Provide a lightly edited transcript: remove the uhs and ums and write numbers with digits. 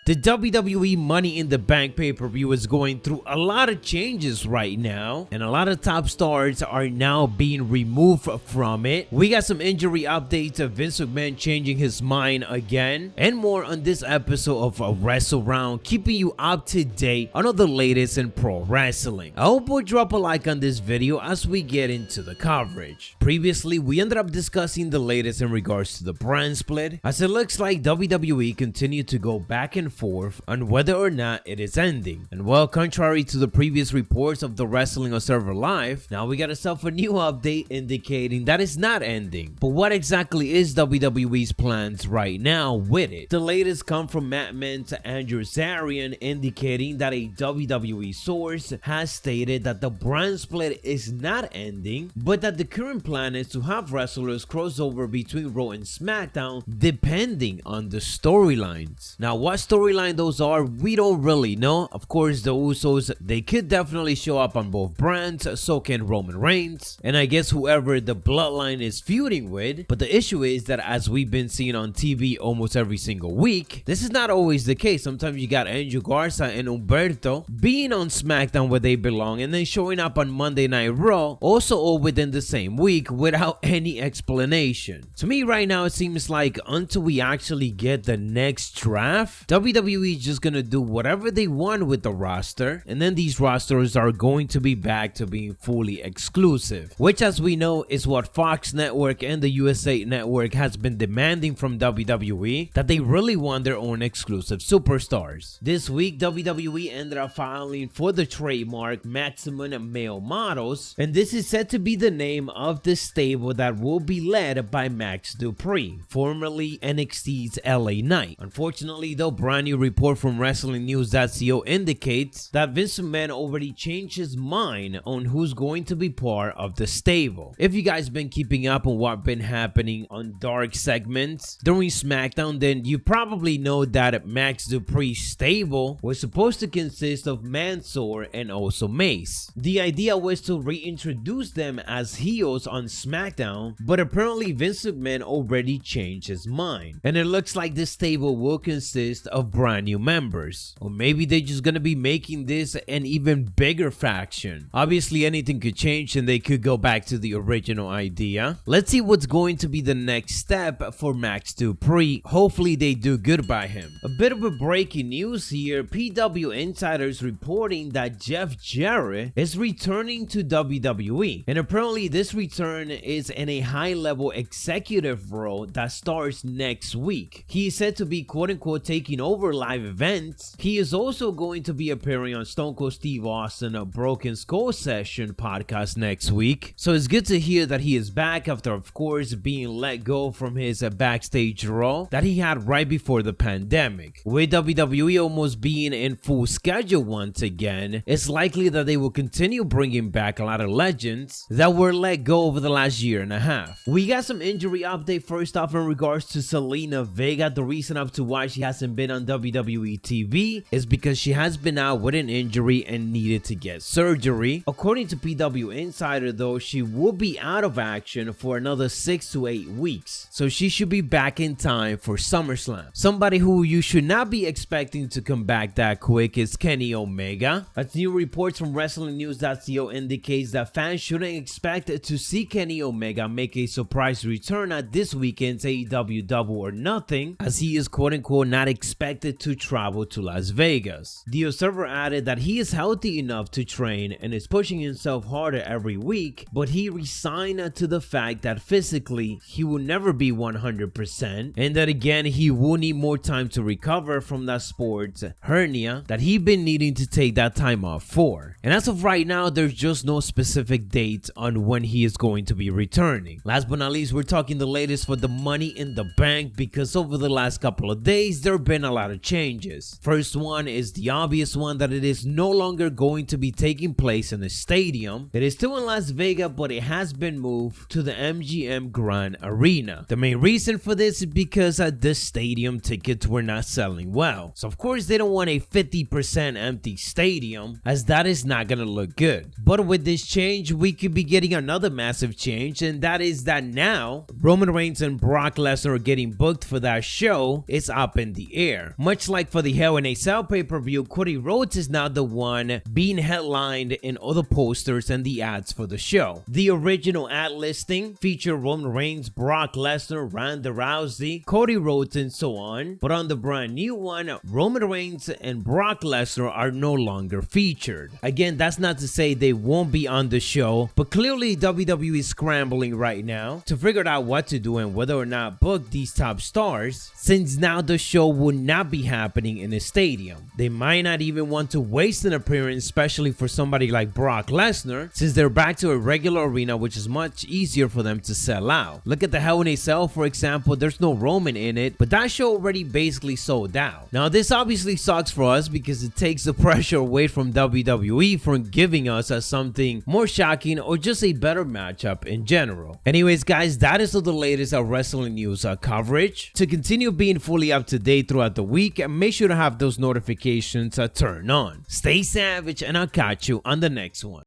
The WWE Money in the Bank pay-per-view is going through a lot of changes right now, and a lot of top stars are now being removed from it. We got some injury updates of Vince McMahon changing his mind again, and more on this episode of Wrestle Round, keeping you up to date on all the latest in pro wrestling. I hope you'll drop a like on this video as we get into the coverage. Previously, we ended up discussing the latest in regards to the brand split, as it looks like WWE continued to go back and forth on whether or not it is ending. And well, contrary to the previous reports of the Wrestling Observer Live, now we got ourselves a new update indicating that it's not ending. But what exactly is WWE's plans right now with it? The latest come from Matt Menz to Andrew Zarian, indicating that a WWE source has stated that the brand split is not ending, but that the current plan is to have wrestlers cross over between Raw and SmackDown depending on the storylines. Now, what storyline those are, we don't really know. Of course, the Usos, they could definitely show up on both brands, so can Roman Reigns, and I guess whoever the bloodline is feuding with. But the issue is that, as we've been seeing on TV almost every single week, this is not always the case. Sometimes you got Angel Garza and Humberto being on SmackDown where they belong, and then showing up on Monday Night Raw, also all within the same week without any explanation. To me right now, it seems like until we actually get the next draft, WWE is just gonna do whatever they want with the roster, and then these rosters are going to be back to being fully exclusive, which, as we know, is what Fox Network and the USA Network has been demanding from WWE, that they really want their own exclusive superstars. This week, WWE ended up filing for the trademark Maximum Male Models, and this is said to be the name of the stable that will be led by Max Dupree, formerly NXT's LA Knight. Unfortunately though, brand new report from WrestlingNews.co indicates that Vince McMahon already changed his mind on who's going to be part of the stable. If you guys been keeping up on what's been happening on dark segments during SmackDown, then you probably know that Max Dupree's stable was supposed to consist of Mansoor and also Mace. The idea was to reintroduce them as heels on SmackDown, but apparently Vince McMahon already changed his mind, and it looks like this stable will consist of brand new members, or maybe they're just gonna be making this an even bigger faction. Obviously anything could change and they could go back to the original idea. Let's see what's going to be the next step for Max Dupree. Hopefully they do good by him. A bit of a breaking news here. PW Insiders reporting that Jeff Jarrett is returning to WWE, and apparently this return is in a high-level executive role that starts next week. He is said to be quote-unquote taking over live events. He is also going to be appearing on Stone Cold Steve Austin a Broken Skull Session podcast next week, so it's good to hear that he is back after, of course, being let go from his backstage role that he had right before the pandemic. With WWE almost being in full schedule once again, it's likely that they will continue bringing back a lot of legends that were let go over the last year and a half. We got some injury update first off in regards to Zelina Vega. The reason up to why she hasn't been on WWE TV is because she has been out with an injury and needed to get surgery. According to PW Insider though, she will be out of action for another 6 to 8 weeks, so she should be back in time for SummerSlam. Somebody who you should not be expecting to come back that quick is Kenny Omega. As new reports from WrestlingNews.co indicates that fans shouldn't expect to see Kenny Omega make a surprise return at this weekend's AEW Double or Nothing, as he is quote-unquote not expected to travel to Las Vegas. The Observer added that he is healthy enough to train and is pushing himself harder every week, but he resigned to the fact that physically he will never be 100%, and that again he will need more time to recover from that sports hernia that he's been needing to take that time off for. And as of right now, there's just no specific date on when he is going to be returning. Last but not least, we're talking the latest for the Money in the Bank, because over the last couple of days there have been a lot of changes. First one is the obvious one, that it is no longer going to be taking place in the stadium. It is still in Las Vegas, but it has been moved to the MGM Grand Arena. The main reason for this is because the stadium tickets were not selling well, so of course they don't want a 50% empty stadium, as that is not gonna look good. But with this change, we could be getting another massive change, and that is that now Roman Reigns and Brock Lesnar are getting booked for that show. It's up in the air. there. Much like for the Hell in a Cell pay-per-view, Cody Rhodes is now the one being headlined in all the posters and the ads for the show. The original ad listing featured Roman Reigns, Brock Lesnar, Ronda Rousey, Cody Rhodes, and so on. But on the brand new one, Roman Reigns and Brock Lesnar are no longer featured. Again, that's not to say they won't be on the show, but clearly WWE is scrambling right now to figure out what to do and whether or not book these top stars, since now the show will not be happening in a stadium. They might not even want to waste an appearance, especially for somebody like Brock Lesnar, since they're back to a regular arena, which is much easier for them to sell out. Look at the Hell in a Cell, for example. There's no Roman in it, but that show already basically sold out. Now this obviously sucks for us because it takes the pressure away from WWE from giving us something more shocking or just a better matchup in general. Anyways guys, that is all the latest wrestling news coverage. To continue being fully up to date throughout the week, make sure to have those notifications turned on. Stay savage, and I'll catch you on the next one.